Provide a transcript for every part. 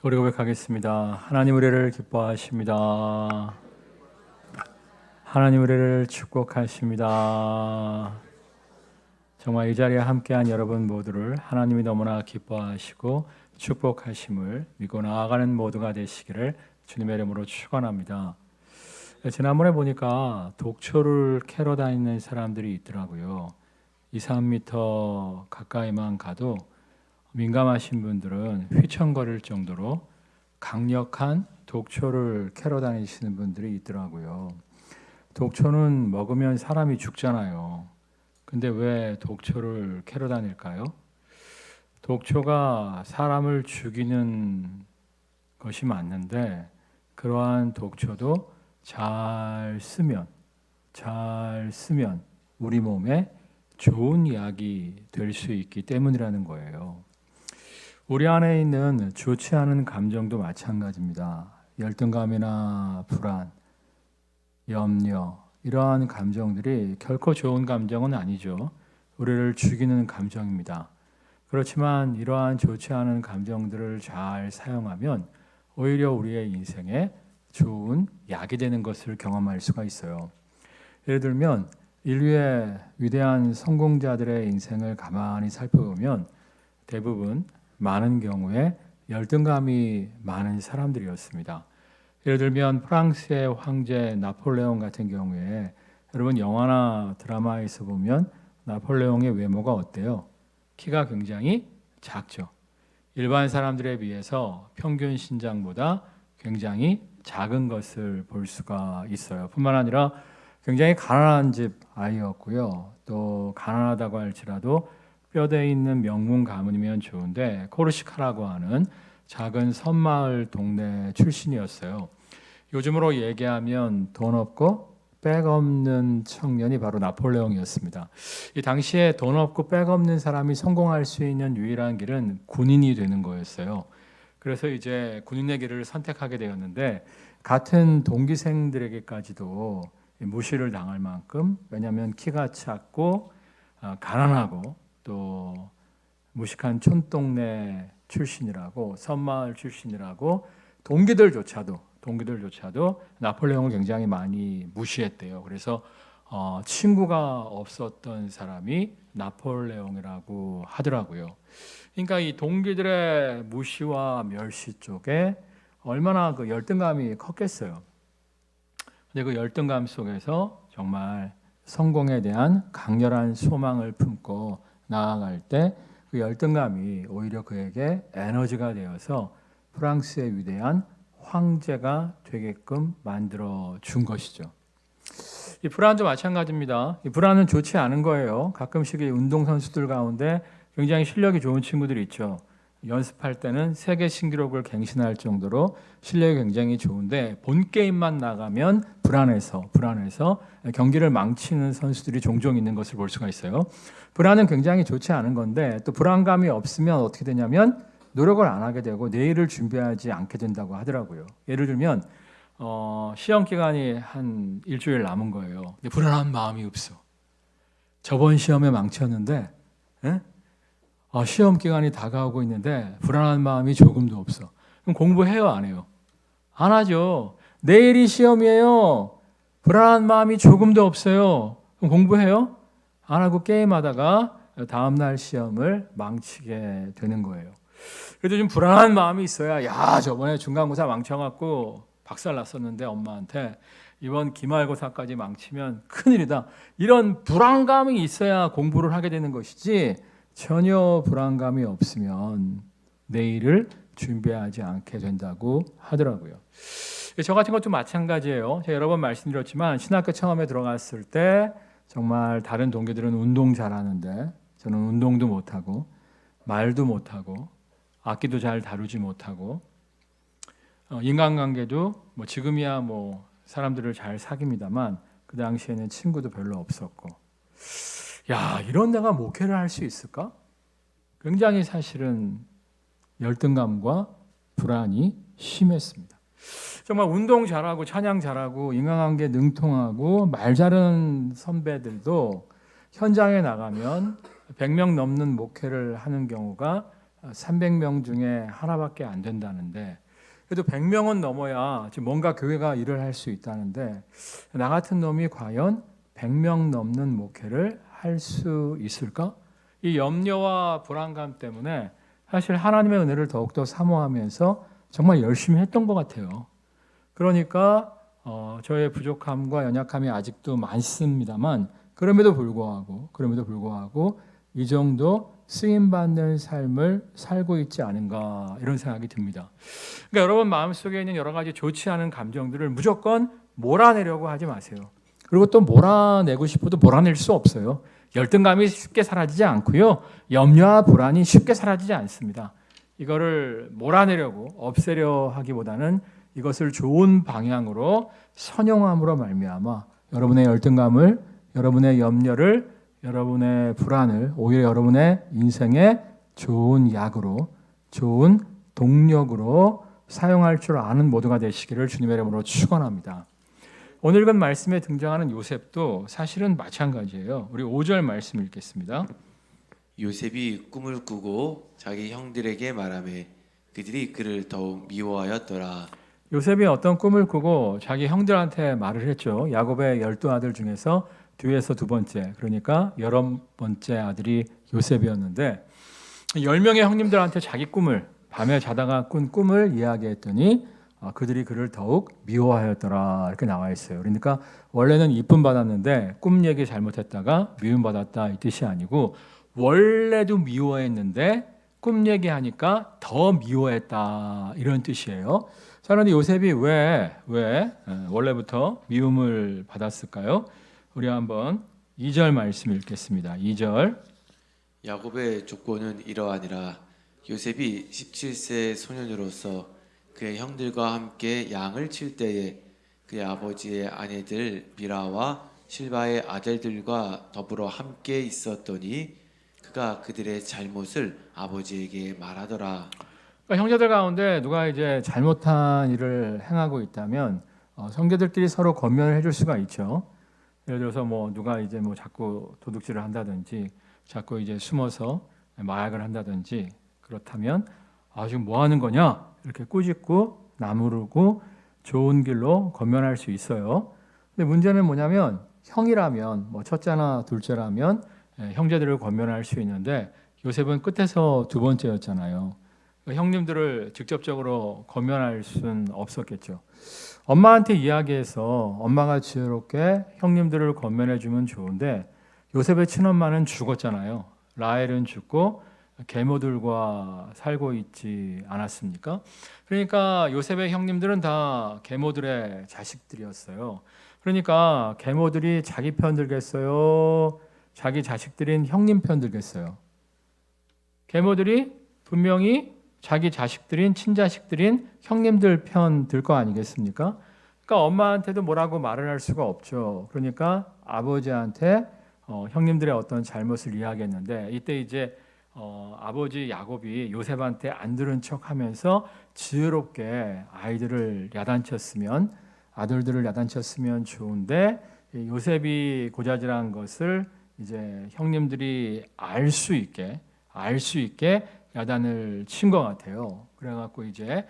우리 고백하겠습니다. 하나님 우리를 기뻐하십니다. 하나님 우리를 축복하십니다. 정말 이 자리에 함께한 여러분 모두를 하나님이 너무나 기뻐하시고 축복하심을 믿고 나아가는 모두가 되시기를 주님의 이름으로 축원합니다. 지난번에 보니까 독초를 캐러 다니는 사람들이 있더라고요. 2, 3m 가까이만 가도 민감하신 분들은 휘청거릴 정도로 강력한 독초를 캐러 다니시는 분들이 있더라고요. 독초는 먹으면 사람이 죽잖아요. 근데 왜 독초를 캐러 다닐까요? 독초가 사람을 죽이는 것이 맞는데 그러한 독초도 잘 쓰면 우리 몸에 좋은 약이 될 수 있기 때문이라는 거예요. 우리 안에 있는 좋지 않은 감정도 마찬가지입니다. 열등감이나 불안, 염려, 이러한 감정들이 결코 좋은 감정은 아니죠. 우리를 죽이는 감정입니다. 그렇지만 이러한 좋지 않은 감정들을 잘 사용하면 오히려 우리의 인생에 좋은 약이 되는 것을 경험할 수가 있어요. 예를 들면 인류의 위대한 성공자들의 인생을 가만히 살펴보면 대부분 많은 경우에 열등감이 많은 사람들이었습니다. 예를 들면 프랑스의 황제 나폴레옹 같은 경우에 여러분 영화나 드라마에서 보면 나폴레옹의 외모가 어때요? 키가 굉장히 작죠. 일반 사람들에 비해서 평균 신장보다 굉장히 작은 것을 볼 수가 있어요. 뿐만 아니라 굉장히 가난한 집 아이였고요. 또 가난하다고 할지라도 뼈대 있는 명문 가문이면 좋은데 코르시카라고 하는 작은 섬마을 동네 출신이었어요. 요즘으로 얘기하면 돈 없고 백 없는 청년이 바로 나폴레옹이었습니다. 이 당시에 돈 없고 백 없는 사람이 성공할 수 있는 유일한 길은 군인이 되는 거였어요. 그래서 이제 군인의 길을 선택하게 되었는데 같은 동기생들에게까지도 무시를 당할 만큼, 왜냐하면 키가 작고 가난하고 또 무식한 촌동네 출신이라고, 섬마을 출신이라고 동기들조차도 나폴레옹을 굉장히 많이 무시했대요. 그래서 친구가 없었던 사람이 나폴레옹이라고 하더라고요. 그러니까 이 동기들의 무시와 멸시 쪽에 얼마나 그 열등감이 컸겠어요. 근데 그 열등감 속에서 정말 성공에 대한 강렬한 소망을 품고 나아갈 때 그 열등감이 오히려 그에게 에너지가 되어서 프랑스의 위대한 황제가 되게끔 만들어 준 것이죠. 이 불안도 마찬가지입니다. 이 불안은 좋지 않은 거예요. 가끔씩 운동 선수들 가운데 굉장히 실력이 좋은 친구들이 있죠. 연습할 때는 세계 신기록을 갱신할 정도로 실력이 굉장히 좋은데 본 게임만 나가면 불안해서 경기를 망치는 선수들이 종종 있는 것을 볼 수가 있어요. 불안은 굉장히 좋지 않은 건데 또 불안감이 없으면 어떻게 되냐면 노력을 안 하게 되고 내일을 준비하지 않게 된다고 하더라고요. 예를 들면 시험 기간이 한 일주일 남은 거예요. 근데 불안한 마음이 없어. 저번 시험에 망쳤는데 시험 기간이 다가오고 있는데 불안한 마음이 조금도 없어. 그럼 공부해요, 안 해요? 안 하죠. 내일이 시험이에요. 불안한 마음이 조금도 없어요. 그럼 공부해요? 안 하고 게임하다가 다음날 시험을 망치게 되는 거예요. 그래도 좀 불안한 마음이 있어야, 야, 저번에 중간고사 망쳐갖고 박살 났었는데 엄마한테 이번 기말고사까지 망치면 큰일이다. 이런 불안감이 있어야 공부를 하게 되는 것이지, 전혀 불안감이 없으면 내일을 준비하지 않게 된다고 하더라고요. 저 같은 것도 마찬가지예요. 제가 여러 번 말씀드렸지만 신학교 처음에 들어갔을 때 정말 다른 동기들은 운동 잘하는데 저는 운동도 못하고 말도 못하고 악기도 잘 다루지 못하고 인간관계도 뭐 지금이야 뭐 사람들을 잘 사깁니다만 그 당시에는 친구도 별로 없었고, 야, 이런 내가 목회를 할 수 있을까? 굉장히 사실은 열등감과 불안이 심했습니다. 정말 운동 잘하고 찬양 잘하고 인간관계 능통하고 말 잘하는 선배들도 현장에 나가면 100명 넘는 목회를 하는 경우가 300명 중에 하나밖에 안 된다는데 그래도 100명은 넘어야 지금 뭔가 교회가 일을 할 수 있다는데 나 같은 놈이 과연 100명 넘는 목회를 할 수 있을까? 이 염려와 불안감 때문에 사실 하나님의 은혜를 더욱더 사모하면서 정말 열심히 했던 것 같아요. 그러니까 저의 부족함과 연약함이 아직도 많습니다만 그럼에도 불구하고 이 정도 쓰임받는 삶을 살고 있지 않은가 이런 생각이 듭니다. 그러니까 여러분 마음속에 있는 여러 가지 좋지 않은 감정들을 무조건 몰아내려고 하지 마세요. 그리고 또 몰아내고 싶어도 몰아낼 수 없어요. 열등감이 쉽게 사라지지 않고요. 염려와 불안이 쉽게 사라지지 않습니다. 이거를 몰아내려고 없애려 하기보다는 이것을 좋은 방향으로 선용함으로 말미암아 여러분의 열등감을, 여러분의 염려를, 여러분의 불안을 오히려 여러분의 인생의 좋은 약으로, 좋은 동력으로 사용할 줄 아는 모두가 되시기를 주님의 이름으로 축원합니다. 오늘 읽은 말씀에 등장하는 요셉도 사실은 마찬가지예요. 우리 5절 말씀 읽겠습니다. 요셉이 꿈을 꾸고 자기 형들에게 말하매 그들이 그를 더욱 미워하였더라. 요셉이 어떤 꿈을 꾸고 자기 형들한테 말을 했죠. 야곱의 12아들 중에서 뒤에서 두 번째, 그러니까 11번째 아들이 요셉이었는데 10명의 형님들한테 자기 꿈을 밤에 자다가 꾼 꿈을 이야기했더니 그들이 그를 더욱 미워하였더라 이렇게 나와 있어요. 그러니까 원래는 이쁨 받았는데 꿈 얘기 잘못했다가 미움 받았다 이 뜻이 아니고 원래도 미워했는데 꿈 얘기하니까 더 미워했다 이런 뜻이에요. 자, 그런데 요셉이 왜 원래부터 미움을 받았을까요? 우리 한번 2절 말씀 읽겠습니다. 2절. 야곱의 조건은 이러하니라. 요셉이 17세 소년으로서 그의 형들과 함께 양을 칠 때에 그의 아버지의 아내들 비라와 실바의 아들들과 더불어 함께 있었더니 그가 그들의 잘못을 아버지에게 말하더라. 그러니까 형제들 가운데 누가 이제 잘못한 일을 행하고 있다면 형제들끼리 서로 권면을 해줄 수가 있죠. 예를 들어서 뭐 누가 이제 뭐 자꾸 도둑질을 한다든지 자꾸 이제 숨어서 마약을 한다든지 그렇다면 지금 뭐 하는 거냐 이렇게 꾸짖고 나무르고 좋은 길로 권면할 수 있어요. 근데 문제는 뭐냐면 형이라면 뭐 첫째나 둘째라면 형제들을 권면할 수 있는데 요셉은 끝에서 두 번째였잖아요. 그러니까 형님들을 직접적으로 권면할 수는 없었겠죠. 엄마한테 이야기해서 엄마가 지혜롭게 형님들을 권면해 주면 좋은데 요셉의 친엄마는 죽었잖아요. 라헬은 죽고 계모들과 살고 있지 않았습니까? 그러니까 요셉의 형님들은 다 계모들의 자식들이었어요. 그러니까 계모들이 자기 편 들겠어요? 자기 자식들인 형님 편 들겠어요? 계모들이 분명히 자기 자식들인 친자식들인 형님들 편 들 거 아니겠습니까? 그러니까 엄마한테도 뭐라고 말을 할 수가 없죠. 그러니까 아버지한테 형님들의 어떤 잘못을 이야기했는데 이때 이제 아버지 야곱이 요셉한테 안 들은 척하면서 지혜롭게 아이들을 야단쳤으면 아들들을 야단쳤으면 좋은데 요셉이 고자질한 것을 이제 형님들이 알 수 있게 야단을 친 것 같아요. 그래갖고 이제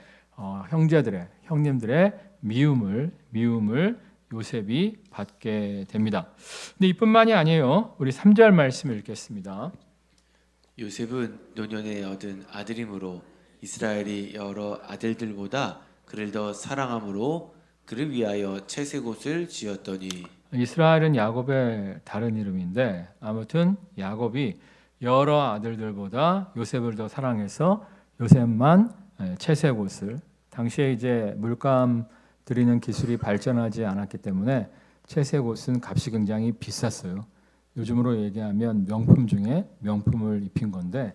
형님들의 미움을 요셉이 받게 됩니다. 근데 이뿐만이 아니에요. 우리 3절 말씀을 읽겠습니다. 요셉은 노년에 얻은 아들이므로 이스라엘이 여러 아들들보다 그를 더 사랑함으로 그를 위하여 채색옷을 지었더니. 이스라엘은 야곱의 다른 이름인데 아무튼 야곱이 여러 아들들보다 요셉을 더 사랑해서 요셉만 채색옷을, 당시에 이제 물감 드리는 기술이 발전하지 않았기 때문에 채색옷은 값이 굉장히 비쌌어요. 요즘으로 얘기하면 명품 중에 명품을 입힌 건데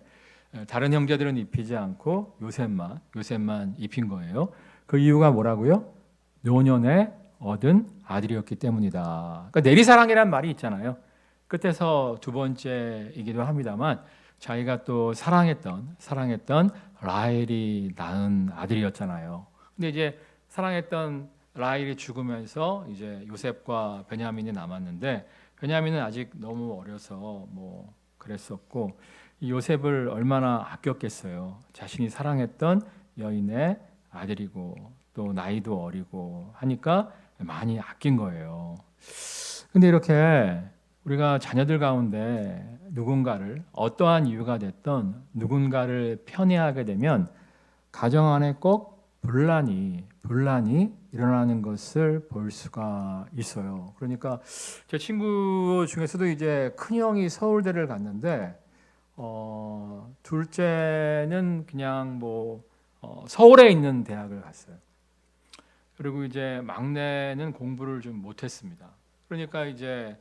다른 형제들은 입히지 않고 요셉만 입힌 거예요. 그 이유가 뭐라고요? 노년에 얻은 아들이었기 때문이다. 그러니까 내리사랑이란 말이 있잖아요. 끝에서 두 번째이기도 합니다만 자기가 또 사랑했던 라헬이 낳은 아들이었잖아요. 근데 이제 사랑했던 라헬이 죽으면서 이제 요셉과 베냐민이 남았는데 베냐민은 아직 너무 어려서 뭐 그랬었고 이 요셉을 얼마나 아꼈겠어요. 자신이 사랑했던 여인의 아들이고 또 나이도 어리고 하니까 많이 아낀 거예요. 근데 이렇게 우리가 자녀들 가운데 누군가를 어떠한 이유가 됐던 누군가를 편애하게 되면 가정 안에 꼭 분란이 일어나는 것을 볼 수가 있어요. 그러니까 제 친구 중에서도 이제 큰 형이 서울대를 갔는데 둘째는 그냥 서울에 있는 대학을 갔어요. 그리고 이제 막내는 공부를 좀 못했습니다. 그러니까 이제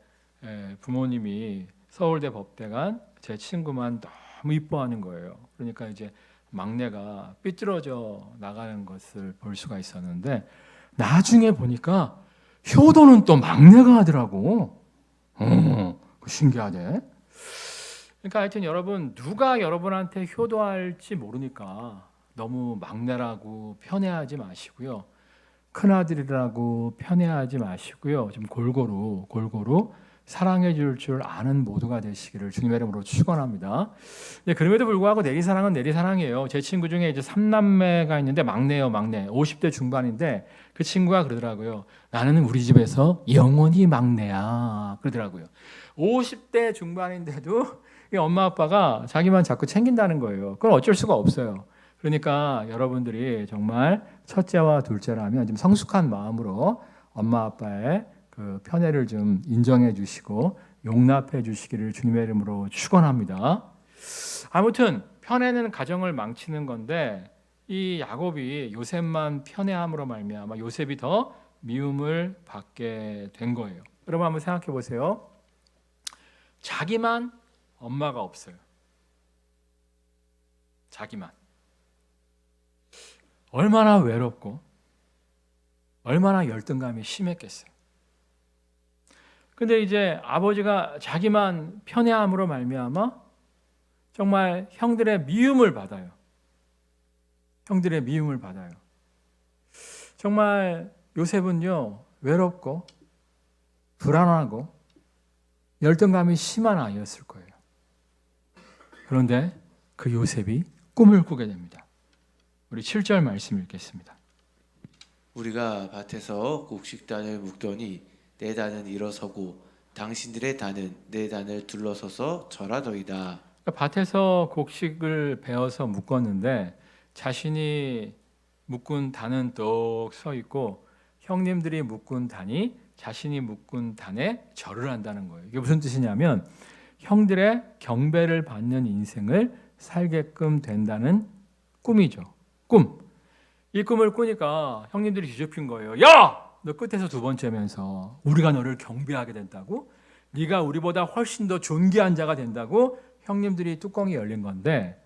부모님이 서울대 법대간 제 친구만 너무 이뻐하는 거예요. 그러니까 이제 막내가 삐뚤어져 나가는 것을 볼 수가 있었는데 나중에 보니까 효도는 또 막내가 하더라고. 신기하네. 그러니까 하여튼 여러분 누가 여러분한테 효도할지 모르니까 너무 막내라고 편애하지 마시고요. 큰아들이라고 편애하지 마시고요. 좀 골고루 사랑해 줄 아는 모두가 되시기를 주님의 이름으로 축원합니다. 그럼에도 불구하고 내리사랑은 내리사랑이에요. 제 친구 중에 이제 3남매가 있는데 막내예요, 막내. 50대 중반인데 그 친구가 그러더라고요. 나는 우리 집에서 영원히 막내야. 그러더라고요. 50대 중반인데도 이 엄마 아빠가 자기만 자꾸 챙긴다는 거예요. 그건 어쩔 수가 없어요. 그러니까 여러분들이 정말 첫째와 둘째라면 좀 성숙한 마음으로 엄마 아빠의 그 편애를 좀 인정해 주시고 용납해 주시기를 주님의 이름으로 축원합니다. 아무튼 편애는 가정을 망치는 건데 이 야곱이 요셉만 편애함으로 말미암아 요셉이 더 미움을 받게 된 거예요. 여러분 한번 생각해 보세요. 자기만 엄마가 없어요. 자기만. 얼마나 외롭고 얼마나 열등감이 심했겠어요. 근데 이제 아버지가 자기만 편애함으로 말미암아 정말 형들의 미움을 받아요. 형들의 미움을 받아요. 정말 요셉은요, 외롭고 불안하고 열등감이 심한 아이였을 거예요. 그런데 그 요셉이 꿈을 꾸게 됩니다. 우리 7절 말씀 읽겠습니다. 우리가 밭에서 곡식단을 묶더니 내 단은 일어서고 당신들의 단은 내 단을 둘러서서 절하더이다. 그러니까 밭에서 곡식을 베어서 묶었는데 자신이 묶은 단은 똑 서 있고 형님들이 묶은 단이 자신이 묶은 단에 절을 한다는 거예요. 이게 무슨 뜻이냐면 형들의 경배를 받는 인생을 살게끔 된다는 꿈이죠. 꿈. 이 꿈을 꾸니까 형님들이 뒤집힌 거예요. 야! 너 끝에서 두 번째면서 우리가 너를 경배하게 된다고? 네가 우리보다 훨씬 더 존귀한 자가 된다고? 형님들이 뚜껑이 열린 건데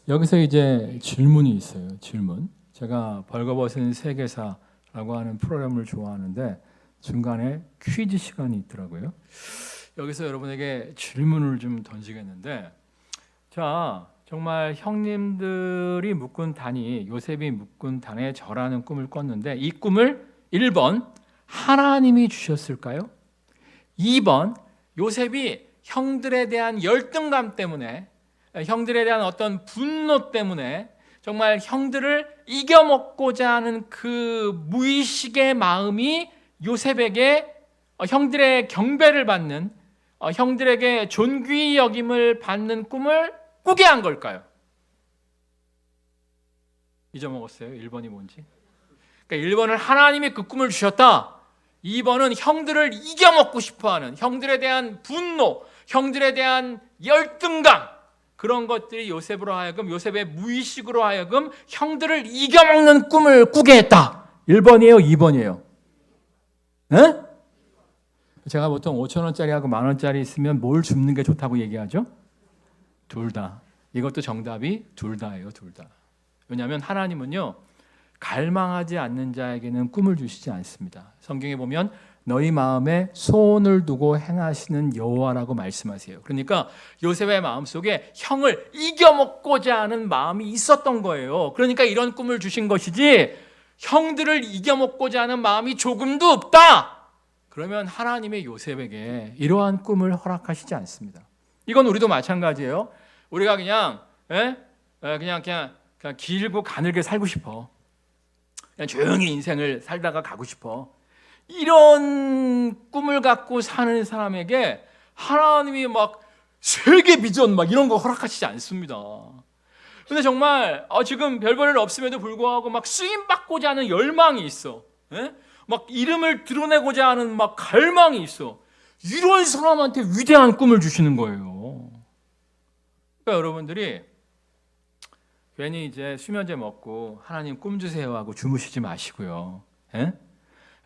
여기서 이제 질문이 있어요. 질문. 제가 벌거벗은 세계사라고 하는 프로그램을 좋아하는데 중간에 퀴즈 시간이 있더라고요. 여기서 여러분에게 질문을 좀 던지겠는데 자, 정말 형님들이 묶은 단이 요셉이 묶은 단에 절하는 꿈을 꿨는데 이 꿈을 1번 하나님이 주셨을까요? 2번 요셉이 형들에 대한 열등감 때문에 형들에 대한 어떤 분노 때문에 정말 형들을 이겨먹고자 하는 그 무의식의 마음이 요셉에게 형들의 경배를 받는 형들에게 존귀 여김을 받는 꿈을 꾸게 한 걸까요? 잊어먹었어요? 1번이 뭔지? 그러니까 1번은 하나님이 그 꿈을 주셨다. 2번은 형들을 이겨먹고 싶어하는 형들에 대한 분노, 형들에 대한 열등감 그런 것들이 요셉으로 하여금 요셉의 무의식으로 하여금 형들을 이겨먹는 꿈을 꾸게 했다. 1번이에요? 2번이에요? 네? 제가 보통 5,000원짜리하고 10,000원짜리 있으면 뭘 줍는 게 좋다고 얘기하죠? 둘 다. 이것도 정답이 둘 다예요. 둘 다. 왜냐하면 하나님은요. 갈망하지 않는 자에게는 꿈을 주시지 않습니다. 성경에 보면 너희 마음에 소원을 두고 행하시는 여호와라고 말씀하세요. 그러니까 요셉의 마음속에 형을 이겨먹고자 하는 마음이 있었던 거예요. 그러니까 이런 꿈을 주신 것이지 형들을 이겨먹고자 하는 마음이 조금도 없다. 그러면 하나님의 요셉에게 이러한 꿈을 허락하시지 않습니다. 이건 우리도 마찬가지예요. 우리가 그냥 그냥 길고 가늘게 살고 싶어. 그냥 조용히 인생을 살다가 가고 싶어. 이런 꿈을 갖고 사는 사람에게 하나님이 막 세계 비전 막 이런 거 허락하시지 않습니다. 근데 정말 지금 별 볼 일 없음에도 불구하고 막 쓰임 받고자 하는 열망이 있어. 막 이름을 드러내고자 하는 막 갈망이 있어. 이런 사람한테 위대한 꿈을 주시는 거예요. 그러니까 여러분들이 괜히 이제 수면제 먹고 하나님 꿈 주세요 하고 주무시지 마시고요.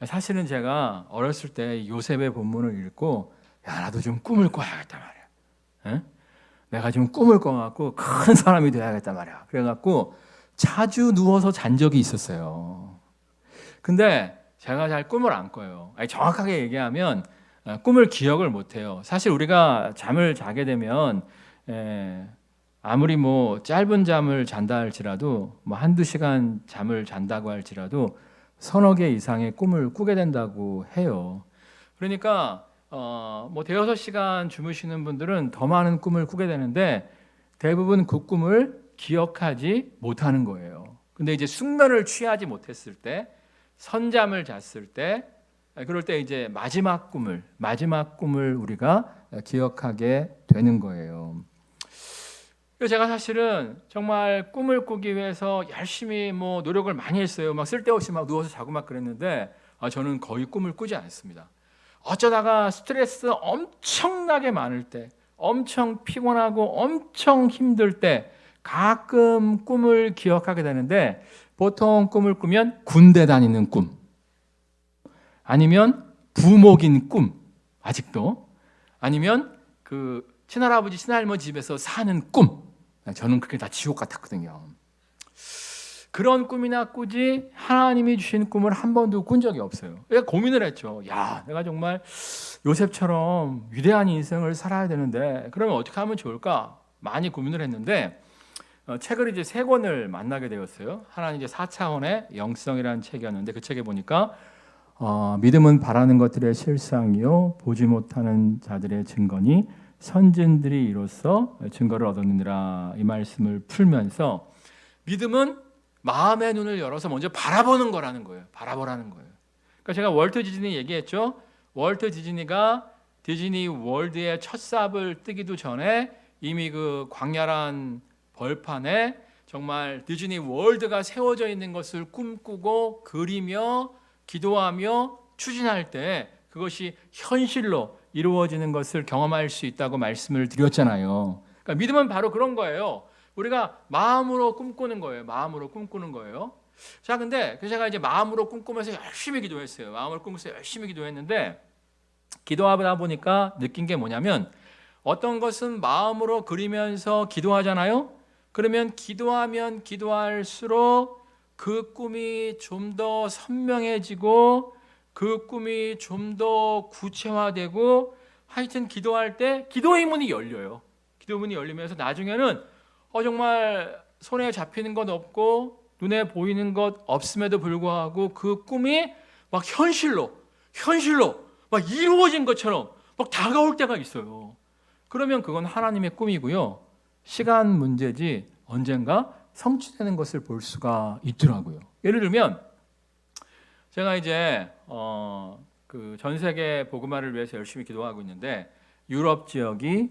사실은 제가 어렸을 때 요셉의 본문을 읽고 야 나도 좀 꿈을 꿔야겠단 말이야. 내가 좀 꿈을 꿔갖고 큰 사람이 돼야겠단 말이야. 그래갖고 자주 누워서 잔 적이 있었어요. 근데 제가 잘 꿈을 안 꿔요. 아니, 정확하게 얘기하면 꿈을 기억을 못해요. 사실 우리가 잠을 자게 되면 아무리 뭐 짧은 잠을 잔다 할지라도 뭐 한두 시간 잠을 잔다고 할지라도 서너 개 이상의 꿈을 꾸게 된다고 해요. 그러니까 뭐 대여섯 시간 주무시는 분들은 더 많은 꿈을 꾸게 되는데 대부분 그 꿈을 기억하지 못하는 거예요. 근데 이제 숙면을 취하지 못했을 때, 선잠을 잤을 때, 그럴 때 이제 마지막 꿈을 우리가 기억하게 되는 거예요. 제가 사실은 정말 꿈을 꾸기 위해서 열심히 뭐 노력을 많이 했어요. 막 쓸데없이 막 누워서 자고 막 그랬는데 저는 거의 꿈을 꾸지 않습니다. 어쩌다가 스트레스 엄청나게 많을 때, 엄청 피곤하고 엄청 힘들 때 가끔 꿈을 기억하게 되는데 보통 꿈을 꾸면 군대 다니는 꿈, 아니면 부목인 꿈, 아직도, 아니면 그 친할아버지 친할머니 집에서 사는 꿈. 저는 그게 다 지옥 같았거든요. 그런 꿈이나 꾸지 하나님이 주신 꿈을 한 번도 꾼 적이 없어요. 그래서 고민을 했죠. 야, 내가 정말 요셉처럼 위대한 인생을 살아야 되는데 그러면 어떻게 하면 좋을까? 많이 고민을 했는데 책을 이제 세 권을 만나게 되었어요. 하나는 이제 4차원의 영성이라는 책이었는데 그 책에 보니까 믿음은 바라는 것들의 실상이요 보지 못하는 자들의 증거니 선진들이 이로써 증거를 얻었느니라, 이 말씀을 풀면서 믿음은 마음의 눈을 열어서 먼저 바라보는 거라는 거예요. 바라보라는 거예요. 그러니까 제가 월트 디즈니 얘기했죠. 월트 디즈니가 디즈니 월드의 첫 삽을 뜨기도 전에 이미 그 광야란 벌판에 정말 디즈니 월드가 세워져 있는 것을 꿈꾸고 그리며 기도하며 추진할 때 그것이 현실로 이루어지는 것을 경험할 수 있다고 말씀을 드렸잖아요. 그러니까 믿음은 바로 그런 거예요. 우리가 마음으로 꿈꾸는 거예요. 마음으로 꿈꾸는 거예요. 자, 근데 제가 이제 마음으로 꿈꾸면서 열심히 기도했어요. 마음으로 꿈꾸면서 열심히 기도했는데 기도하다 보니까 느낀 게 뭐냐면 어떤 것은 마음으로 그리면서 기도하잖아요. 그러면 기도하면 기도할수록 그 꿈이 좀 더 선명해지고 그 꿈이 좀 더 구체화되고 하여튼 기도할 때 기도의 문이 열려요. 기도의 문이 열리면서 나중에는 정말 손에 잡히는 것 없고 눈에 보이는 것 없음에도 불구하고 그 꿈이 막 현실로 막 이루어진 것처럼 막 다가올 때가 있어요. 그러면 그건 하나님의 꿈이고요. 시간 문제지 언젠가 성취되는 것을 볼 수가 있더라고요. 예를 들면 제가 이제 그 전 세계 복음화를 위해서 열심히 기도하고 있는데 유럽 지역이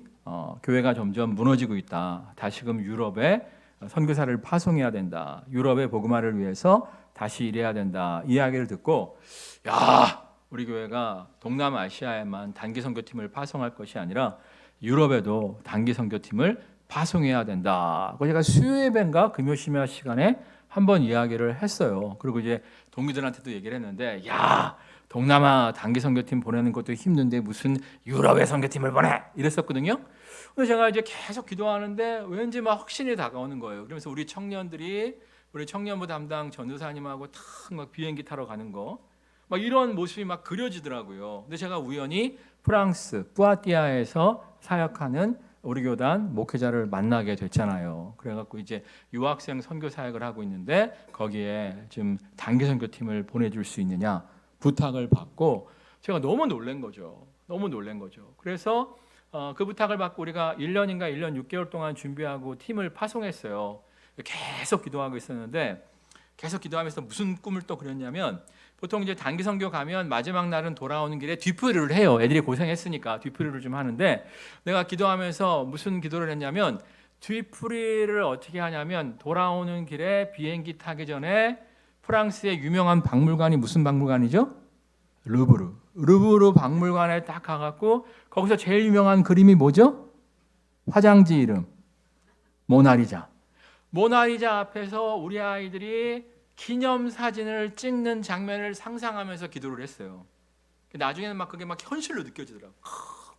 교회가 점점 무너지고 있다. 다시금 유럽에 선교사를 파송해야 된다. 유럽의 복음화를 위해서 다시 일해야 된다. 이야기를 듣고 야, 우리 교회가 동남아시아에만 단기 선교팀을 파송할 것이 아니라 유럽에도 단기 선교팀을 파송해야 된다. 제가 수요예배인가 금요심야 시간에 한번 이야기를 했어요. 그리고 이제 동기들한테도 얘기를 했는데 야, 동남아 단기 선교팀 보내는 것도 힘든데 무슨 유럽의 선교팀을 보내 이랬었거든요. 근데 제가 이제 계속 기도하는데 왠지 막 확신이 다가오는 거예요. 그러면서 우리 청년부 담당 전도사님하고 막 비행기 타러 가는 거 막 이런 모습이 막 그려지더라고요. 근데 제가 우연히 프랑스 뿌아띠아에서 사역하는 우리 교단 목회자를 만나게 됐잖아요. 그래갖고 이제 유학생 선교 사역을 하고 있는데 거기에 지금 단기 선교팀을 보내줄 수 있느냐 부탁을 받고 제가 너무 놀란 거죠. 그래서 그 부탁을 받고 우리가 1년인가 1년 6개월 동안 준비하고 팀을 파송했어요. 계속 기도하고 있었는데 계속 기도하면서 무슨 꿈을 또 그렸냐면 보통 이제 단기 선교 가면 마지막 날은 돌아오는 길에 뒤풀이를 해요. 애들이 고생했으니까 뒤풀이를 좀 하는데 내가 기도하면서 무슨 기도를 했냐면 뒤풀이를 어떻게 하냐면 돌아오는 길에 비행기 타기 전에 프랑스의 유명한 박물관이 무슨 박물관이죠? 르브르 박물관에 딱 가갖고 거기서 제일 유명한 그림이 뭐죠? 화장지 이름 모나리자. 모나리자 앞에서 우리 아이들이 기념사진을 찍는 장면을 상상하면서 기도를 했어요. 나중에는 막 그게 막 현실로 느껴지더라고.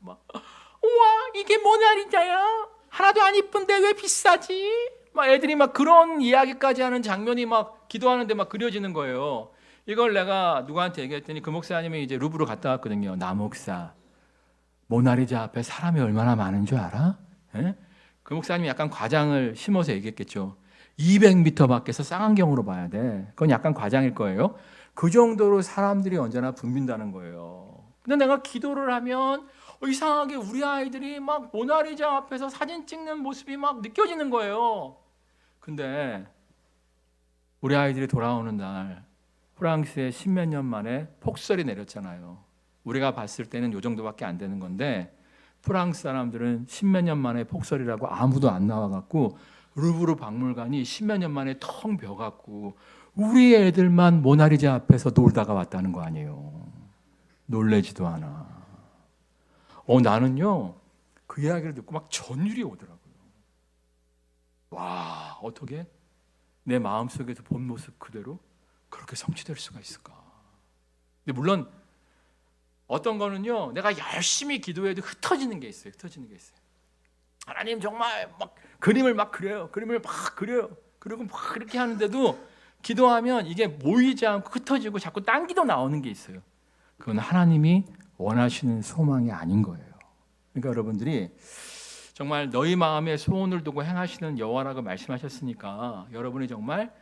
막 우와 이게 모나리자야? 하나도 안 이쁜데 왜 비싸지? 막 애들이 막 그런 이야기까지 하는 장면이 막 기도하는데 막 그려지는 거예요. 이걸 내가 누구한테 얘기했더니 그 목사님이 이제 루브르 갔다 왔거든요. 나 목사 모나리자 앞에 사람이 얼마나 많은 줄 알아? 에? 그 목사님이 약간 과장을 심어서 얘기했겠죠. 200m 밖에서 쌍안경으로 봐야 돼. 그건 약간 과장일 거예요. 그 정도로 사람들이 언제나 붐빈다는 거예요. 근데 내가 기도를 하면 이상하게 우리 아이들이 막 모나리자 앞에서 사진 찍는 모습이 막 느껴지는 거예요. 근데 우리 아이들이 돌아오는 날 프랑스에 십몇 년 만에 폭설이 내렸잖아요. 우리가 봤을 때는 요 정도밖에 안 되는 건데 프랑스 사람들은 십몇 년 만에 폭설이라고 아무도 안 나와갖고 루브르 박물관이 십몇 년 만에 텅 비어갖고 우리 애들만 모나리자 앞에서 놀다가 왔다는 거 아니에요. 놀래지도 않아. 나는요 그 이야기를 듣고 막 전율이 오더라고요. 와 어떻게 내 마음속에서 본 모습 그대로 그렇게 성취될 수가 있을까? 근데 물론 어떤 거는요 내가 열심히 기도해도 흩어지는 게 있어요. 하나님 정말 막 그림을 막 그려요. 그리고 막 그렇게 하는데도 기도하면 이게 모이지 않고 흩어지고 자꾸 딴 기도 나오는 게 있어요. 그건 하나님이 원하시는 소망이 아닌 거예요. 그러니까 여러분들이 정말 너희 마음에 소원을 두고 행하시는 여호와라고 말씀하셨으니까 여러분이 정말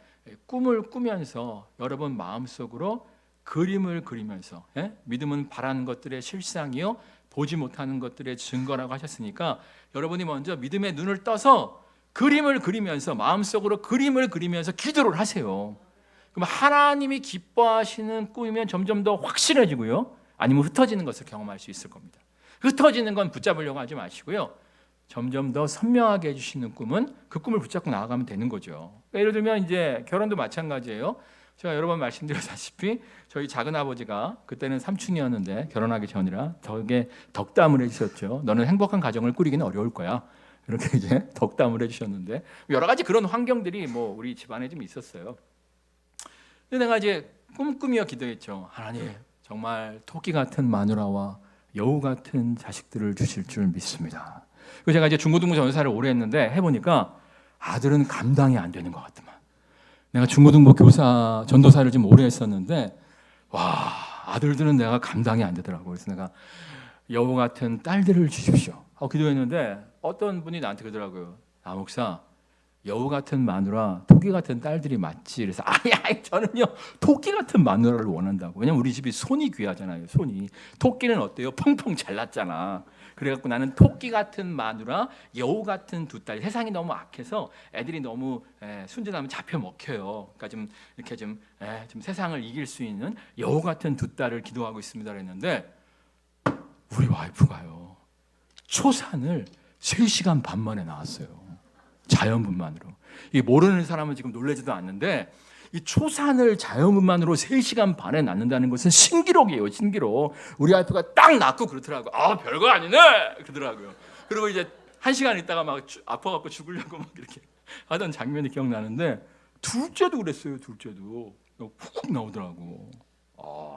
꿈을 꾸면서 여러분 마음속으로 그림을 그리면서 믿음은 바라는 것들의 실상이요 보지 못하는 것들의 증거라고 하셨으니까 여러분이 먼저 믿음의 눈을 떠서 그림을 그리면서 마음속으로 그림을 그리면서 기도를 하세요. 그럼 하나님이 기뻐하시는 꿈이면 점점 더 확실해지고요. 아니면 흩어지는 것을 경험할 수 있을 겁니다. 흩어지는 건 붙잡으려고 하지 마시고요. 점점 더 선명하게 해주시는 꿈은 그 꿈을 붙잡고 나아가면 되는 거죠. 그러니까 예를 들면 이제 결혼도 마찬가지예요. 제가 여러 번 말씀드렸다시피 저희 작은 아버지가 그때는 삼촌이었는데 결혼하기 전이라 저에게 덕담을 해주셨죠. 너는 행복한 가정을 꾸리기는 어려울 거야. 이렇게 이제 덕담을 해주셨는데 여러 가지 그런 환경들이 뭐 우리 집안에 좀 있었어요. 근데 내가 이제 꿈꾸며 기도했죠. 하나님 정말 토끼 같은 마누라와 여우 같은 자식들을 주실 줄 믿습니다. 그래서 제가 이제 중고등부 전도사를 오래 했는데 해보니까 아들은 감당이 안 되는 것 같더만. 내가 중고등부 교사 전도사를 좀 오래 했었는데 와 아들들은 내가 감당이 안 되더라고. 그래서 내가 여우 같은 딸들을 주십시오 하고 기도했는데 어떤 분이 나한테 그러더라고요. 아 목사 여우 같은 마누라 토끼 같은 딸들이 맞지. 그래서 아니 저는요 토끼 같은 마누라를 원한다고. 왜냐면 우리 집이 손이 귀하잖아요. 손이. 토끼는 어때요? 펑펑 잘났잖아. 그래갖고 나는 토끼 같은 마누라, 여우 같은 두 딸. 세상이 너무 악해서 애들이 너무 순진하면 잡혀 먹혀요. 그러니까 좀 이렇게 좀 세상을 이길 수 있는 여우 같은 두 딸을 기도하고 있습니다. 그랬는데 우리 와이프가요 초산을 3시간 반 만에 나왔어요. 자연분만으로. 이 모르는 사람은 지금 놀라지도 않는데 이 초산을 자연분만으로 3시간 반에 낳는다는 것은 신기록이에요. 신기록. 우리 와이프가 딱 낳고 그렇더라고요. 아 별거 아니네 그러더라고요. 그리고 이제 1시간 있다가 막 아파갖고 죽으려고 막 이렇게 하던 장면이 기억나는데 둘째도 그랬어요. 둘째도 푹 나오더라고.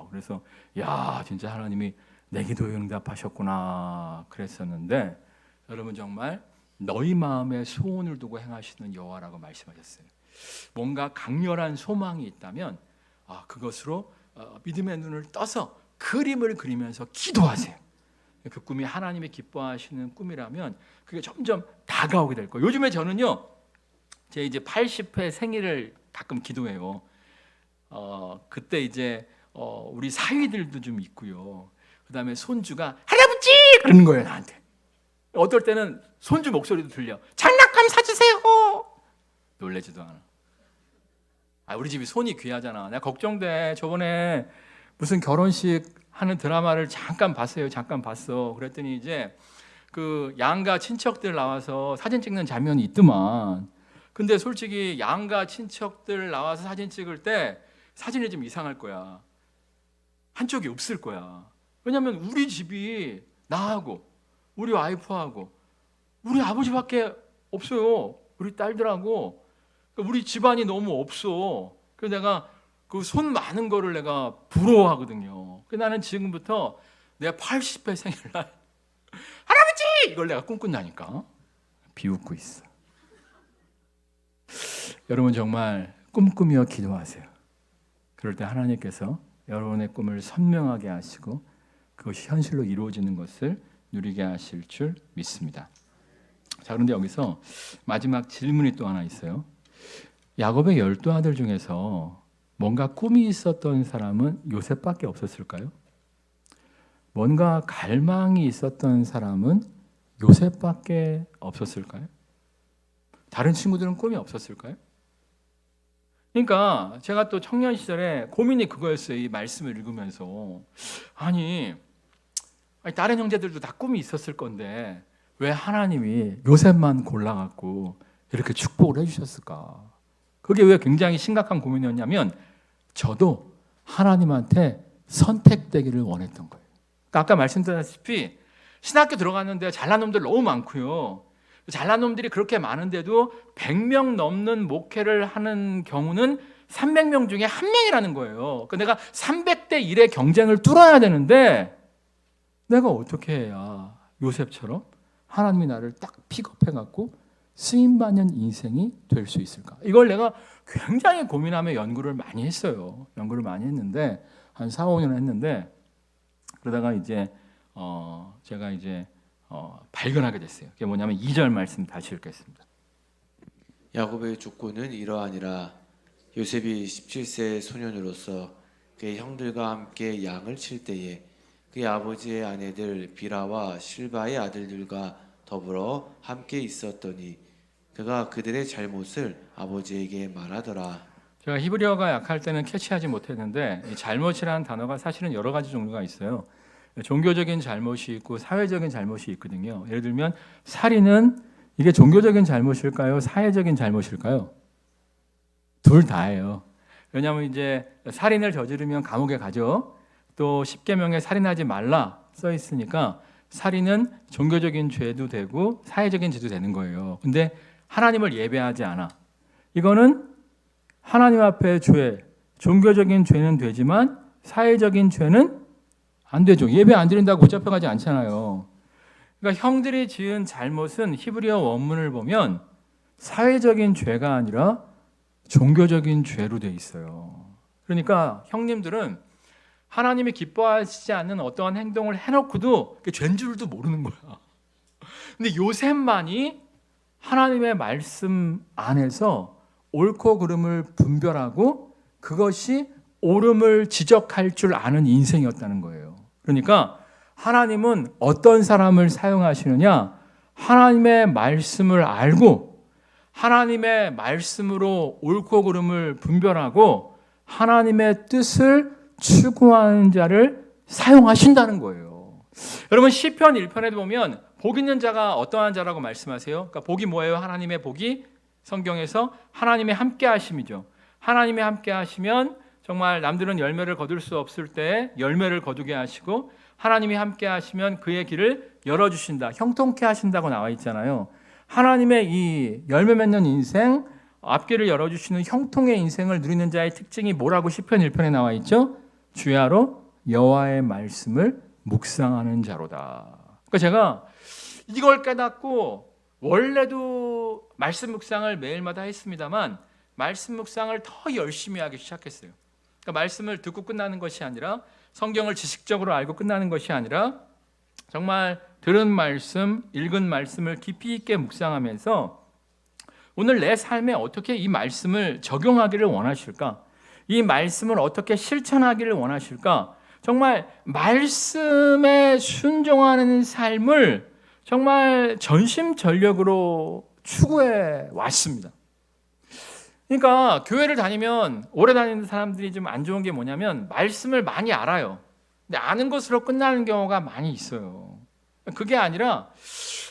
그래서 야 진짜 하나님이 내 기도에 응답하셨구나 그랬었는데 여러분 정말 너희 마음에 소원을 두고 행하시는 여호와라고 말씀하셨어요. 뭔가 강렬한 소망이 있다면 그것으로 믿음의 눈을 떠서 그림을 그리면서 기도하세요. 그 꿈이 하나님이 기뻐하시는 꿈이라면 그게 점점 다가오게 될 거예요. 요즘에 저는요 제 이제 80회 생일을 가끔 기도해요. 그때 이제 우리 사위들도 좀 있고요. 그다음에 손주가 할아버지 그러는 거예요 나한테. 어떨 때는 손주 목소리도 들려. 장난감 사주세요. 놀래지도 않아. 우리 집이 손이 귀하잖아. 내가 걱정돼. 저번에 무슨 결혼식 하는 드라마를 잠깐 봤어요. 잠깐 봤어. 그랬더니 이제 그 양가 친척들 나와서 사진 찍는 장면이 있더만. 근데 솔직히 양가 친척들 나와서 사진 찍을 때 사진이 좀 이상할 거야. 한쪽이 없을 거야. 왜냐하면 우리 집이 나하고 우리 와이프하고 우리 아버지밖에 없어요. 우리 딸들하고 우리 집안이 너무 없어. 그래서 내가 그 손 많은 거를 내가 부러워하거든요. 그래서 나는 지금부터 내 80회 생일날 할아버지! 이걸 내가 꿈꾼다니까. 비웃고 있어. 여러분 정말 꿈꾸며 기도하세요. 그럴 때 하나님께서 여러분의 꿈을 선명하게 하시고 그것이 현실로 이루어지는 것을 누리게 하실 줄 믿습니다. 자, 그런데 여기서 마지막 질문이 또 하나 있어요. 야곱의 12아들 중에서 뭔가 꿈이 있었던 사람은 요셉밖에 없었을까요? 뭔가 갈망이 있었던 사람은 요셉밖에 없었을까요? 다른 친구들은 꿈이 없었을까요? 그러니까 제가 또 청년 시절에 고민이 그거였어요. 이 말씀을 읽으면서 아니 다른 형제들도 다 꿈이 있었을 건데 왜 하나님이 요셉만 골라갖고 이렇게 축복을 해주셨을까? 그게 왜 굉장히 심각한 고민이었냐면 저도 하나님한테 선택되기를 원했던 거예요. 그러니까 아까 말씀드렸다시피 신학교 들어갔는데 잘난 놈들 너무 많고요. 잘난 놈들이 그렇게 많은데도 100명 넘는 목회를 하는 경우는 300명 중에 1명이라는 거예요. 그러니까 내가 300대 1의 경쟁을 뚫어야 되는데 내가 어떻게 해야 요셉처럼 하나님이 나를 딱 픽업해갖고 쓰임받는 인생이 될 수 있을까? 이걸 내가 굉장히 고민하며 연구를 많이 했어요. 연구를 많이 했는데 한 4, 5년 했는데 그러다가 이제 제가 이제 발견하게 됐어요. 그게 뭐냐면 2절 말씀 다시 읽겠습니다. 야곱의 조건은 이러하니라. 요셉이 17세 소년으로서 그의 형들과 함께 양을 칠 때에 그의 아버지의 아내들 비라와 실바의 아들들과 더불어 함께 있었더니 그가 그들의 잘못을 아버지에게 말하더라. 제가 히브리어가 약할 때는 캐치하지 못했는데 이 잘못이라는 단어가 사실은 여러 가지 종류가 있어요. 종교적인 잘못이 있고 사회적인 잘못이 있거든요. 예를 들면 살인은 이게 종교적인 잘못일까요? 사회적인 잘못일까요? 둘 다예요. 왜냐하면 이제 살인을 저지르면 감옥에 가죠. 또 10계명에 살인하지 말라 써 있으니까 살인은 종교적인 죄도 되고 사회적인 죄도 되는 거예요. 근데 하나님을 예배하지 않아. 이거는 하나님 앞에 죄, 종교적인 죄는 되지만 사회적인 죄는 안 되죠. 예배 안 드린다고 붙잡혀가지 않잖아요. 그러니까 형들이 지은 잘못은 히브리어 원문을 보면 사회적인 죄가 아니라 종교적인 죄로 돼 있어요. 그러니까 형님들은 하나님이 기뻐하시지 않는 어떠한 행동을 해놓고도 죄인 줄도 모르는 거야. 근데 요셉만이 하나님의 말씀 안에서 옳고 그름을 분별하고 그것이 옳음을 지적할 줄 아는 인생이었다는 거예요. 그러니까 하나님은 어떤 사람을 사용하시느냐? 하나님의 말씀을 알고 하나님의 말씀으로 옳고 그름을 분별하고 하나님의 뜻을 추구하는 자를 사용하신다는 거예요. 여러분 시편 1편에도 보면 복 있는 자가 어떠한 자라고 말씀하세요? 그러니까 복이 뭐예요? 하나님의 복이 성경에서 하나님의 함께 하심이죠. 하나님의 함께 하시면 정말 남들은 열매를 거둘 수 없을 때 열매를 거두게 하시고 하나님이 함께 하시면 그의 길을 열어주신다. 형통케 하신다고 나와 있잖아요. 하나님의 이 열매 맺는 인생, 앞길을 열어주시는 형통의 인생을 누리는 자의 특징이 뭐라고 시편 1편에 나와 있죠? 주야로 여호와의 말씀을 묵상하는 자로다. 그러니까 제가 이걸 깨닫고 원래도 말씀 묵상을 매일마다 했습니다만 말씀 묵상을 더 열심히 하기 시작했어요. 그러니까 말씀을 듣고 끝나는 것이 아니라 성경을 지식적으로 알고 끝나는 것이 아니라 정말 들은 말씀, 읽은 말씀을 깊이 있게 묵상하면서 오늘 내 삶에 어떻게 이 말씀을 적용하기를 원하실까? 이 말씀을 어떻게 실천하기를 원하실까? 정말 말씀에 순종하는 삶을 정말 전심전력으로 추구해 왔습니다. 그러니까 교회를 다니면 오래 다니는 사람들이 좀 안 좋은 게 뭐냐면 말씀을 많이 알아요. 근데 아는 것으로 끝나는 경우가 많이 있어요. 그게 아니라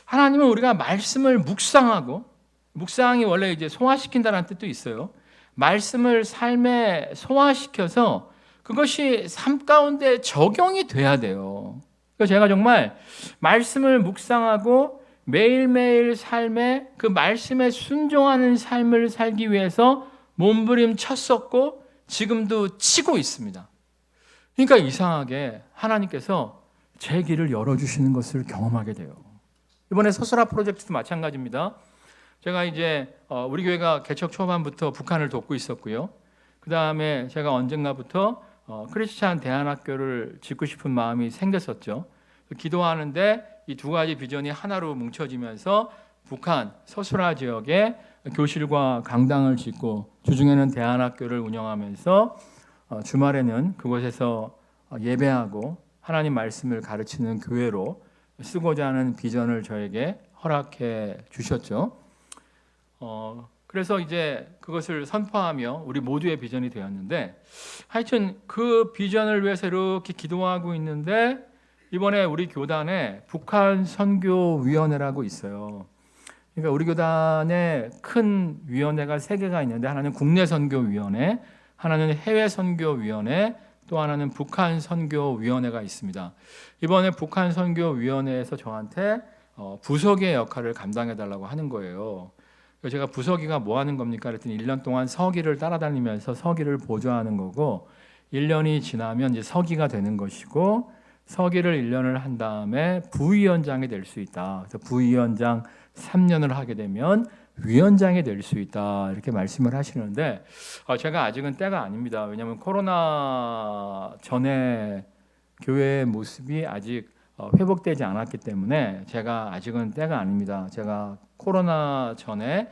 하나님은 우리가 말씀을 묵상하고, 묵상이 원래 이제 소화시킨다는 뜻도 있어요. 말씀을 삶에 소화시켜서 그것이 삶 가운데 적용이 돼야 돼요. 그래서 제가 정말 말씀을 묵상하고 매일매일 삶에 그 말씀에 순종하는 삶을 살기 위해서 몸부림쳤었고 지금도 치고 있습니다. 그러니까 이상하게 하나님께서 제 길을 열어주시는 것을 경험하게 돼요. 이번에 서술아 프로젝트도 마찬가지입니다. 제가 이제 우리 교회가 개척 초반부터 북한을 돕고 있었고요. 그 다음에 제가 언젠가부터 크리스찬 대안학교를 짓고 싶은 마음이 생겼었죠. 기도하는데 이 두 가지 비전이 하나로 뭉쳐지면서 북한 서술아 지역에 교실과 강당을 짓고 주중에는 대안학교를 운영하면서 주말에는 그곳에서 예배하고 하나님 말씀을 가르치는 교회로 쓰고자 하는 비전을 저에게 허락해 주셨죠. 그래서 이제 그것을 선포하며 우리 모두의 비전이 되었는데, 하여튼 그 비전을 위해서 이렇게 기도하고 있는데 이번에 우리 교단에 북한 선교위원회라고 있어요. 그러니까 우리 교단에 큰 위원회가 3개가 있는데, 하나는 국내 선교위원회, 하나는 해외 선교위원회, 또 하나는 북한 선교위원회가 있습니다. 이번에 북한 선교위원회에서 저한테 부서기의 역할을 감당해 달라고 하는 거예요. 그래서 제가 부서기가 뭐 하는 겁니까? 그랬더니 1년 동안 서기를 따라다니면서 서기를 보좌하는 거고, 1년이 지나면 이제 서기가 되는 것이고, 서기를 1년을 한 다음에 부위원장이 될 수 있다. 그래서 부위원장 3년을 하게 되면 위원장이 될 수 있다. 이렇게 말씀을 하시는데 제가 아직은 때가 아닙니다. 왜냐하면 코로나 전에 교회의 모습이 아직 회복되지 않았기 때문에 제가 아직은 때가 아닙니다. 제가 코로나 전에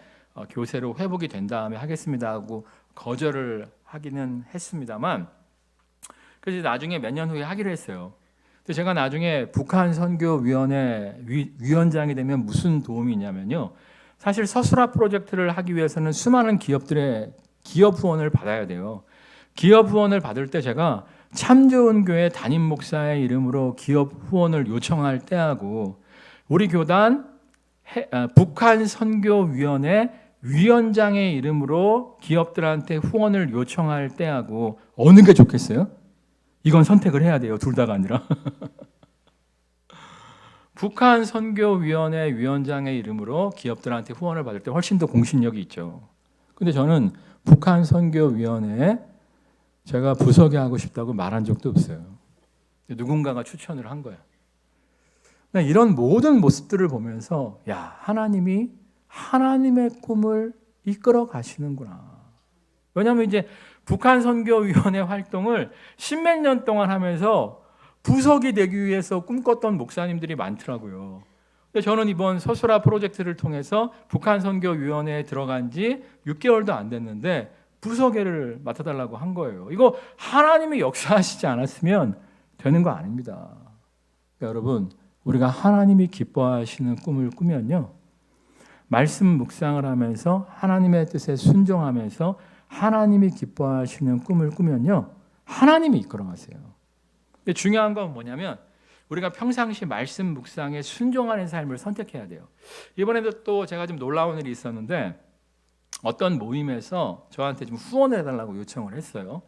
교세로 회복이 된 다음에 하겠습니다 하고 거절을 하기는 했습니다만, 그래서 나중에 몇 년 후에 하기로 했어요. 근데 제가 나중에 북한 선교위원회 위원장이 되면 무슨 도움이 있냐면요. 사실 서술아 프로젝트를 하기 위해서는 수많은 기업들의 기업 후원을 받아야 돼요. 기업 후원을 받을 때 제가 참 좋은 교회 담임 목사의 이름으로 기업 후원을 요청할 때하고 우리 교단 북한 선교위원회 위원장의 이름으로 기업들한테 후원을 요청할 때하고 어느 게 좋겠어요? 이건 선택을 해야 돼요. 둘 다가 아니라. 북한 선교위원회 위원장의 이름으로 기업들한테 후원을 받을 때 훨씬 더 공신력이 있죠. 근데 저는 북한 선교위원회에 제가 부서게 하고 싶다고 말한 적도 없어요. 누군가가 추천을 한 거야. 이런 모든 모습들을 보면서 야, 하나님이 하나님의 꿈을 이끌어 가시는구나. 왜냐하면 이제 북한 선교위원회 활동을 10몇 년 동안 하면서 부석이 되기 위해서 꿈꿨던 목사님들이 많더라고요. 근데 저는 이번 서술아 프로젝트를 통해서 북한 선교위원회에 들어간 지 6개월도 안 됐는데 부서계를 맡아달라고 한 거예요. 이거 하나님이 역사하시지 않았으면 되는 거 아닙니다. 그러니까 여러분, 우리가 하나님이 기뻐하시는 꿈을 꾸면요, 말씀 묵상을 하면서 하나님의 뜻에 순종하면서 하나님이 기뻐하시는 꿈을 꾸면요, 하나님이 이끌어가세요. 근데 중요한 건 뭐냐면 우리가 평상시 말씀 묵상에 순종하는 삶을 선택해야 돼요. 이번에도 또 제가 좀 놀라운 일이 있었는데 어떤 모임에서 저한테 좀 후원을 해달라고 요청을 했어요.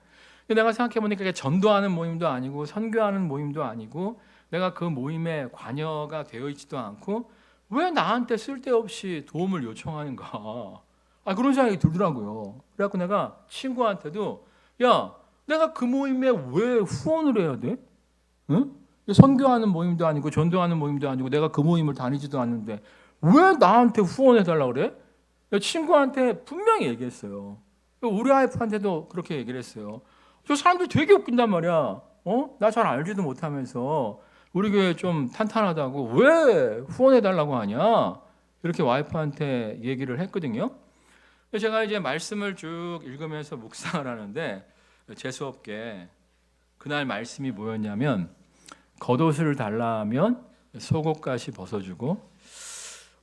근데 내가 생각해보니까 이게 전도하는 모임도 아니고 선교하는 모임도 아니고 내가 그 모임에 관여가 되어 있지도 않고 왜 나한테 쓸데없이 도움을 요청하는가, 그런 생각이 들더라고요. 그래갖고 내가 친구한테도 야, 내가 그 모임에 왜 후원을 해야 돼? 응? 선교하는 모임도 아니고 전도하는 모임도 아니고 내가 그 모임을 다니지도 않는데 왜 나한테 후원해달라고 그래? 친구한테 분명히 얘기했어요. 우리 와이프한테도 그렇게 얘기를 했어요. 저 사람들 되게 웃긴단 말이야. 나 잘 알지도 못하면서 우리 교회 좀 탄탄하다고 왜 후원해달라고 하냐? 이렇게 와이프한테 얘기를 했거든요. 제가 이제 말씀을 쭉 읽으면서 묵상을 하는데 재수없게 그날 말씀이 뭐였냐면 겉옷을 달라 하면 속옷까지 벗어주고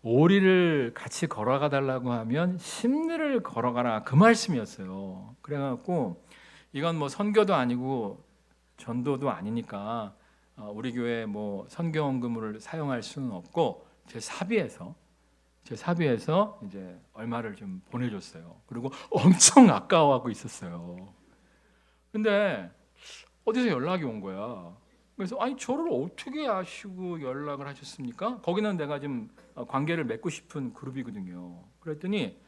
오리를 같이 걸어가 달라고 하면 십리를 걸어가라 그 말씀이었어요. 그래갖고 이건 뭐 선교도 아니고 전도도 아니니까 우리 교회 뭐 선교원금을 사용할 수는 없고 제 사비에서 이제 얼마를 좀 보내줬어요. 그리고 엄청 아까워하고 있었어요. 근데 어디서 연락이 온 거야. 그래서 아니 저를 어떻게 아시고 연락을 하셨습니까? 거기는 내가 좀 관계를 맺고 싶은 그룹이거든요. 그랬더니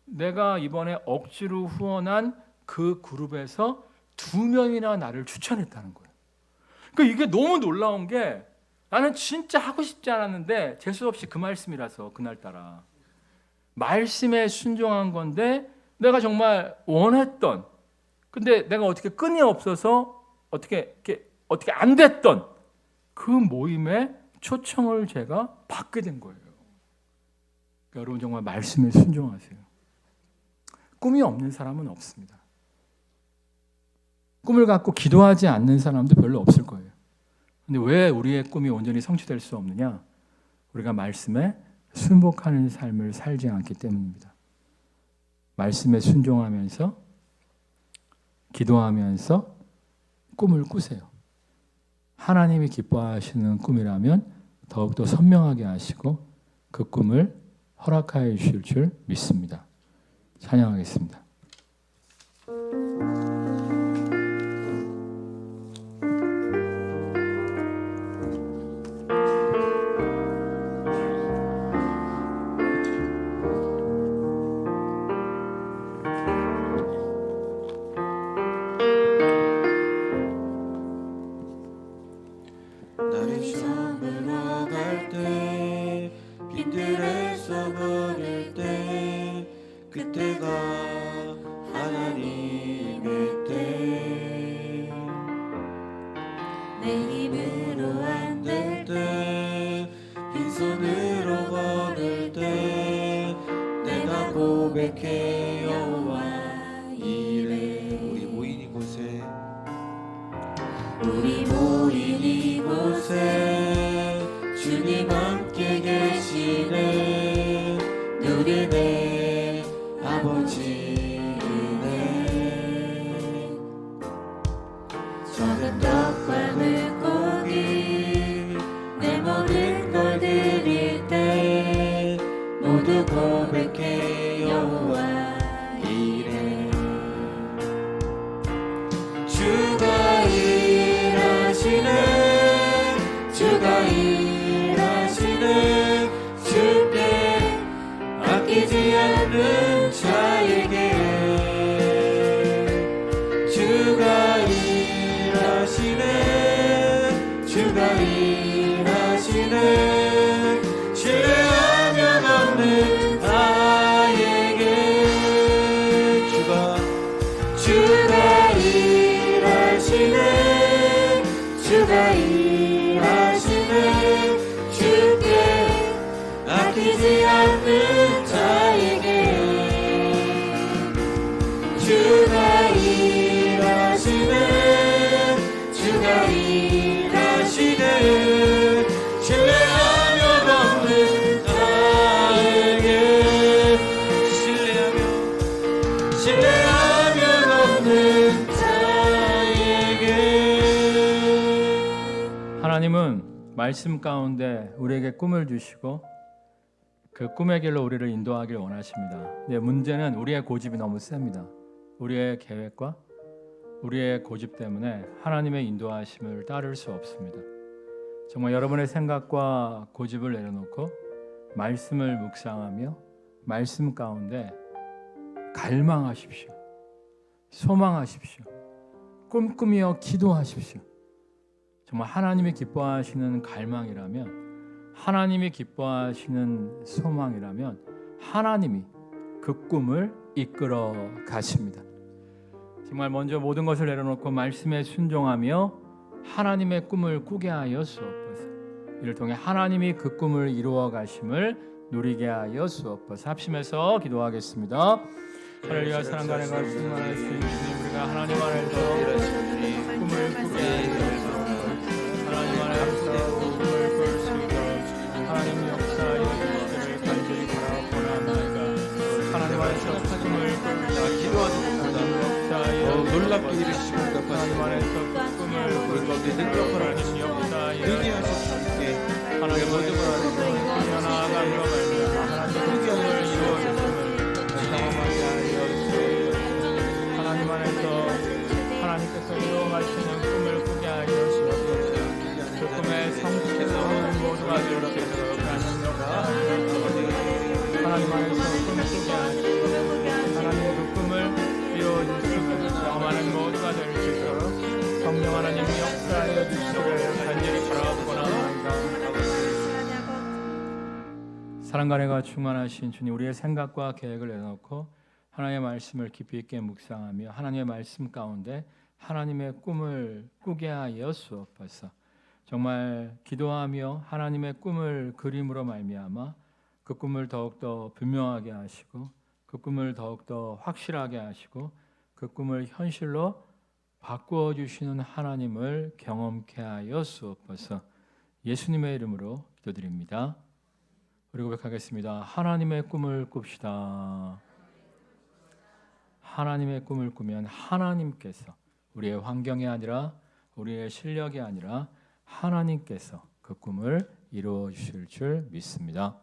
내가 이번에 억지로 후원한 그 그룹에서 2명이나 나를 추천했다는 거예요. 그러니까 이게 너무 놀라운 게 나는 진짜 하고 싶지 않았는데 재수 없이 그 말씀이라서 그날따라 말씀에 순종한 건데 내가 정말 원했던 근데 내가 어떻게 끈이 없어서 어떻게 안 됐던 그 모임에 초청을 제가 받게 된 거예요. 그러니까 여러분 정말 말씀에 순종하세요. 꿈이 없는 사람은 없습니다. 꿈을 갖고 기도하지 않는 사람도 별로 없을 거예요. 근데 왜 우리의 꿈이 온전히 성취될 수 없느냐? 우리가 말씀에 순복하는 삶을 살지 않기 때문입니다. 말씀에 순종하면서 기도하면서 꿈을 꾸세요. 하나님이 기뻐하시는 꿈이라면 더욱더 선명하게 하시고 그 꿈을 허락하여 주실 줄 믿습니다. 찬양하겠습니다. 나를 저물어 갈 때 빈들에서 걸을 때 그때가 하나님의 때 내 힘으로 안 될 때 빈손으로 걸을 때 내가 고백해 여호와 이래 우리 모인 이곳에 우리 모인 이곳에 주님 함께 계시네 누리네 아버지 은혜 적은 떡과 물고기 내 모든 걸 드릴 때 모두 고백해 여호와 이래 주가 일하시네 주가 일하시네 주께 아끼지 않는 자에게 주가 일하시네 주가 일하시네 신뢰하면 없는 나에게 주가 일하시네 주가 일하시네 주께 아끼지 않는 자에게 주가 일하시네 주가 일하시네 신뢰하면 없는 자에게 신뢰하면 없는 자에게 하나님은 말씀 가운데 우리에게 꿈을 주시고 그 꿈의 길로 우리를 인도하길 원하십니다. 근데 문제는 우리의 고집이 너무 셉니다. 우리의 계획과 우리의 고집 때문에 하나님의 인도하심을 따를 수 없습니다. 정말 여러분의 생각과 고집을 내려놓고 말씀을 묵상하며 말씀 가운데 갈망하십시오. 소망하십시오. 꿈꾸며 기도하십시오. 정말 하나님이 기뻐하시는 갈망이라면 하나님이 기뻐하시는 소망이라면 하나님이 그 꿈을 이끌어 가십니다. 정말 먼저 모든 것을 내려놓고 말씀에 순종하며 하나님의 꿈을 꾸게 하여 주옵소서. 이를 통해 하나님이 그 꿈을 이루어 가심을 누리게 하여 주옵소서. 합심해서 기도하겠습니다. 할렐루야. 사랑과 은혜가 충만할 수 있는 주님, 우리가 하나님 안에서 꿈을 꾸게 하여 주옵소서. 하나님 안에서 꿈을 꿀 수 있도록 놀랍게 이루시고 하나님 응답하시고 안에서 그 꿈을 우리 가운데 능력을 하나님 역사 능히 하실 수 있게 하나님 모든 걸 나아감으로 말미암아 하나님의 꿈을 이루어주심을 경험하게 하여 주시옵소서. 하나님 안에서 하나님께서 이루어가시는 꿈을 꾸게 하여 주시옵소서. 그 꿈에 성취되는 모두가 될 수 있도록 하나님 역사하시옵소서. 하나님 안에서 꿈을 꾸게 하시고 하나님 그 꿈을 이루어주시고 경험하는 모두가 될 수 있도록 성령 하나님 역사하여 주시기를 간절히 바라옵고나옵니다. 사랑과 은혜가 충만하신 주님, 우리의 생각과 계획을 내놓고 하나님의 말씀을 깊이 있게 묵상하며 하나님의 말씀 가운데 하나님의 꿈을 꾸게 하여 주옵소서. 정말 기도하며 하나님의 꿈을 그림으로 말미암아 그 꿈을 더욱더 분명하게 하시고 그 꿈을 더욱더 확실하게 하시고 그 꿈을 현실로 바꾸어 주시는 하나님을 경험케 하여 주옵소서. 예수님의 이름으로 기도드립니다. 우리 고백하겠습니다. 하나님의 꿈을 꿉시다. 하나님의 꿈을 꾸면 하나님께서 우리의 환경이 아니라 우리의 실력이 아니라 하나님께서 그 꿈을 이루어 주실 줄 믿습니다.